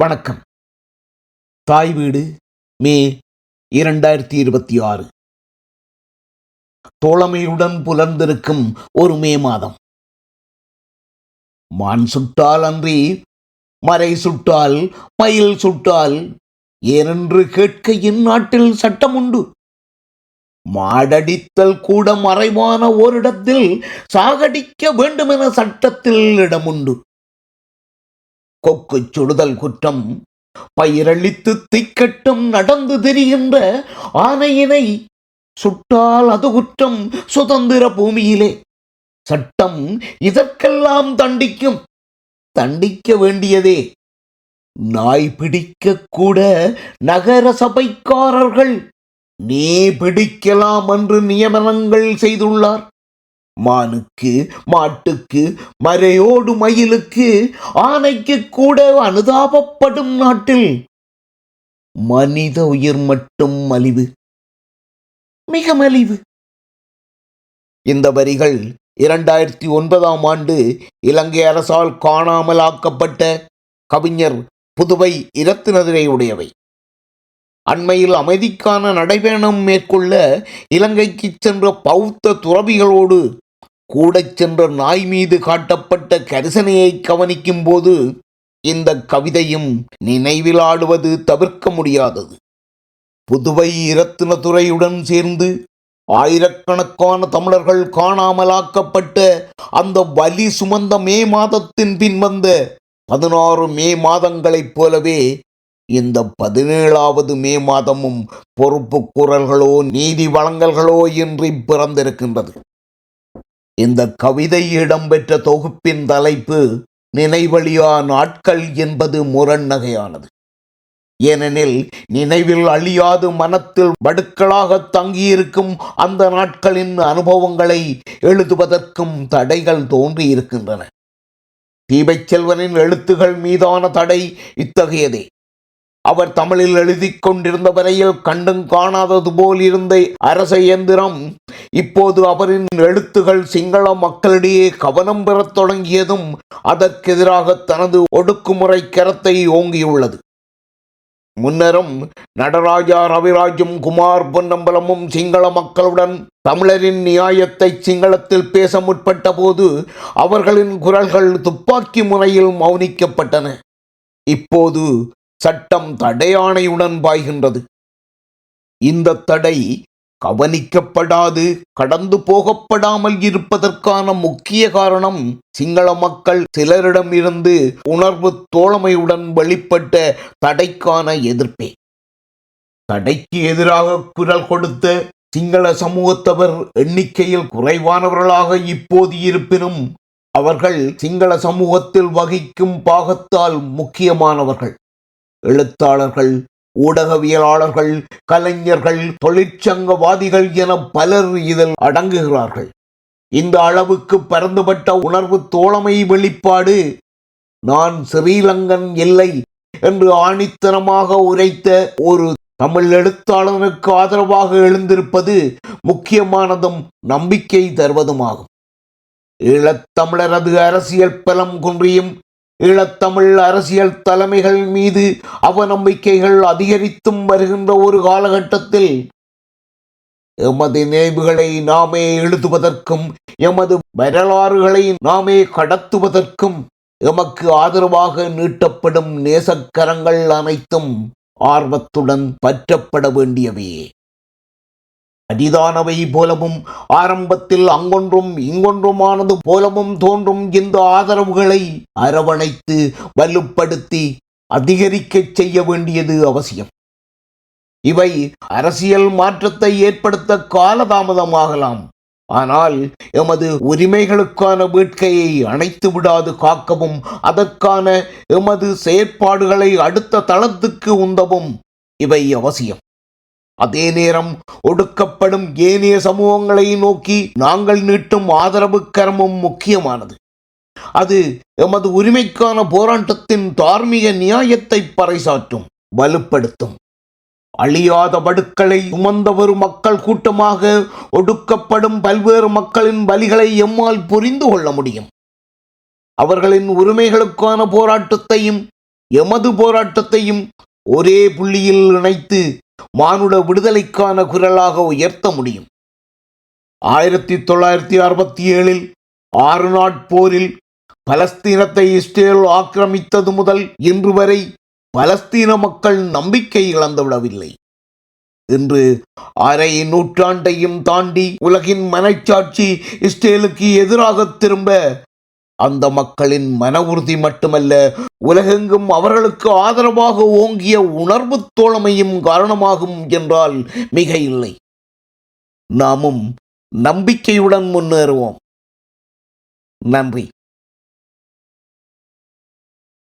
வணக்கம். தாய் வீடு மே 2026. தோழமையுடன் புலர்ந்திருக்கும் ஒரு மே மாதம். மான் சுட்டால் அன்றி மறை சுட்டால் மயில் சுட்டால் ஏனென்று கேட்க இந்நாட்டில் சட்டம் உண்டு. மாடடித்தல் கூட மறைவான ஓரிடத்தில் சாகடிக்க வேண்டுமென சட்டத்தில் இடமுண்டு. கொக்கு சுடுதல் குற்றம் பயிரளித்து திக்கட்டும் நடந்து தெரிகின்ற ஆனையினை சுட்டால் அது குற்றம் சுதந்திர பூமியிலே. சட்டம் இதற்கெல்லாம் தண்டிக்க வேண்டியதே. நாய் பிடிக்க கூட நகர சபைக்காரர்கள் நீ பிடிக்கலாம் என்று நியமனங்கள் செய்துள்ளார். மானுக்கு, மாட்டுக்கு, மரையோடு மயிலுக்கு, ஆனைக்கு கூட அனுதாபப்படும் நாட்டில் மனித உயிர் மட்டும் மலிவு, மிக மலிவு. இந்த வரிகள் 2009ஆம் ஆண்டு இலங்கை அரசால் காணாமல் ஆக்கப்பட்ட கவிஞர் புதுவை இரத்தினதுரையுடையவை. அண்மையில் அமைதிக்கான நடைபயணம் மேற்கொள்ள இலங்கைக்கு சென்ற பௌத்த துறவிகளோடு கூட சென்ற நாய் மீது காட்டப்பட்ட கரிசனையை கவனிக்கும் போது இந்த கவிதையும் நினைவில் ஆடுவது தவிர்க்க முடியாதது. புதுவை இரத்தினதுரையுடன் சேர்ந்து ஆயிரக்கணக்கான தமிழர்கள் காணாமலாக்கப்பட்ட அந்த வலி சுமந்த மே மாதத்தின் பின் வந்த 16 மே மாதங்களைப் போலவே இந்த 17வது மே மாதமும் பொறுப்பு குரல்களோ நீதி வழங்கல்களோ இன்றி பிறந்திருக்கின்றது. இந்த கவிதை இடம்பெற்ற தொகுப்பின் தலைப்பு நினைவழியா நாட்கள் என்பது முரண்நகையானது. ஏனெனில் நினைவில் அழியாது மனத்தில் வடுக்களாக தங்கியிருக்கும் அந்த நாட்களின் அனுபவங்களை எழுதுவதற்கும் தடைகள் தோன்றியிருக்கின்றன. தீபைச்செல்வனின் எழுத்துகள் மீதான தடை இத்தகையதே. அவர் தமிழில் எழுதி கொண்டிருந்த வரையில் கண்டும் காணாதது போல் இருந்த அரச இயந்திரம் இப்போது அவரின் எழுத்துகள் சிங்கள மக்களிடையே கவனம் பெறத் தொடங்கியதும் அதற்கெதிராக தனது ஒடுக்குமுறை கரத்தை ஓங்கியுள்ளது. முன்னரும் நடராஜா ரவிராஜும் குமார் பொன்னம்பலமும் சிங்கள மக்களுடன் தமிழரின் நியாயத்தை சிங்களத்தில் பேச முற்பட்ட போது அவர்களின் குரல்கள் துப்பாக்கி முனையில் மௌனிக்கப்பட்டன. இப்போது சட்டம் தடையாணையுடன் பாய்கின்றது. இந்த தடை கவனிக்கப்படாது கடந்து போகப்படாமல் இருப்பதற்கான முக்கிய காரணம் சிங்கள மக்கள் சிலரிடம் இருந்து உணர்வு தோழமையுடன் வெளிப்பட்ட தடைக்கான எதிர்ப்பே. தடைக்கு எதிராக குரல் கொடுத்த சிங்கள சமூகத்தவர் எண்ணிக்கையில் குறைவானவர்களாக இப்போது இருப்பினும் அவர்கள் சிங்கள சமூகத்தில் வகிக்கும் பாகத்தால் முக்கியமானவர்கள். எழுத்தாளர்கள், ஊடகவியலாளர்கள், கலைஞர்கள், தொழிற்சங்கவாதிகள் என பலர் இதில் அடங்குகிறார்கள். இந்த அளவுக்கு பரந்துபட்ட உணர்வு தோழமை வெளிப்பாடு நான் ஸ்ரீலங்கன் இல்லை என்று ஆணித்தனமாக உரைத்த ஒரு தமிழ் எழுத்தாளனுக்கு ஆதரவாக எழுந்திருப்பது முக்கியமானதும் நம்பிக்கை தருவதுமாகும். ஈழத்தமிழரது அரசியல் பலம் குன்றியும் ஈழத்தமிழ் அரசியல் தலைமைகள் மீது அவநம்பிக்கைகள் அதிகரித்தும் வருகின்ற ஒரு காலகட்டத்தில் எமது நினைவுகளை நாமே எழுதுவதற்கும் எமது வரலாறுகளை நாமே கடத்துவதற்கும் எமக்கு ஆதரவாக நீட்டப்படும் நேசக்கரங்கள் அனைத்தும் ஆர்வத்துடன் பற்றப்பட வேண்டியவையே. அரிதானவை போலவும் ஆரம்பத்தில் அங்கொன்றும் இங்கொன்றுமானது போலவும் தோன்றும் இந்த ஆதரவுகளை அரவணைத்து வலுப்படுத்தி அதிகரிக்க செய்ய வேண்டியது அவசியம். இவை அரசியல் மாற்றத்தை ஏற்படுத்த காலதாமதமாகலாம். ஆனால் எமது உரிமைகளுக்கான வேட்கையை அணைத்து விடாது காக்கவும் அதற்கான எமது செயற்பாடுகளை அடுத்த தளத்துக்கு உந்தவும் இவை அவசியம். அதே நேரம் ஒடுக்கப்படும் ஏனைய சமூகங்களை நோக்கி நாங்கள் நீட்டும் ஆதரவு கரமும் முக்கியமானது. அது எமது உரிமைக்கான போராட்டத்தின் தார்மீக நியாயத்தை பறைசாற்றும், வலுப்படுத்தும். அழியாத வடுக்களை சுமந்த ஒரு மக்கள் கூட்டமாக ஒடுக்கப்படும் பல்வேறு மக்களின் வலிகளை எம்மால் புரிந்து கொள்ள முடியும். அவர்களின் உரிமைகளுக்கான போராட்டத்தையும் எமது போராட்டத்தையும் ஒரே புள்ளியில் இணைத்து மானுட விடுதலைக்கான குரலாக உயர்த்த முடியும். 1967 6 நாட்போரில் பலஸ்தீனத்தை இஸ்ரேல் ஆக்கிரமித்தது முதல் இன்று வரை பலஸ்தீன மக்கள் நம்பிக்கை இழந்துவிடவில்லை. இன்று அரை நூற்றாண்டையும் தாண்டி உலகின் மனச்சாட்சி இஸ்ரேலுக்கு எதிராக திரும்ப அந்த மக்களின் மன உறுதி மட்டுமல்ல, உலகெங்கும் அவர்களுக்கு ஆதரவாக ஓங்கிய உணர்வு தோழமையும் காரணமாகும் என்றால் மிக இல்லை. நாமும் நம்பிக்கையுடன் முன்னேறுவோம். நன்றி.